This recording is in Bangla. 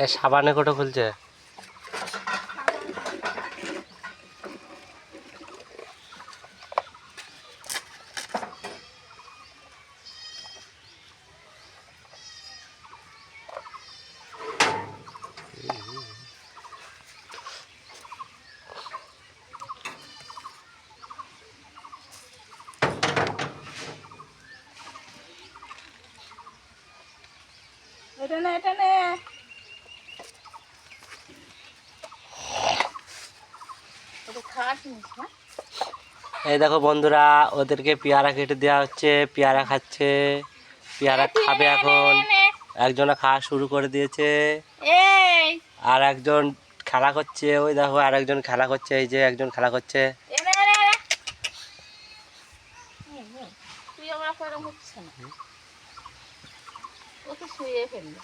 এ সাবানে কোটো খুলছে। এটা নে, এটা নে। এটা খাস নিস না। এই দেখো বন্ধুরা, ওদেরকে পেয়ারা কেটে দেওয়া হচ্ছে, পেয়ারা খাচ্ছে, পেয়ারা খাবে এখন। একজনে খাওয়া শুরু করে দিয়েছে, এই আর একজন খেলা করছে। ওই দেখো আর একজন খেলা করছে, এই যে একজন খেলা করছে। তুই আমার করা হচ্ছে না, ওকে শুয়ে ফেললি।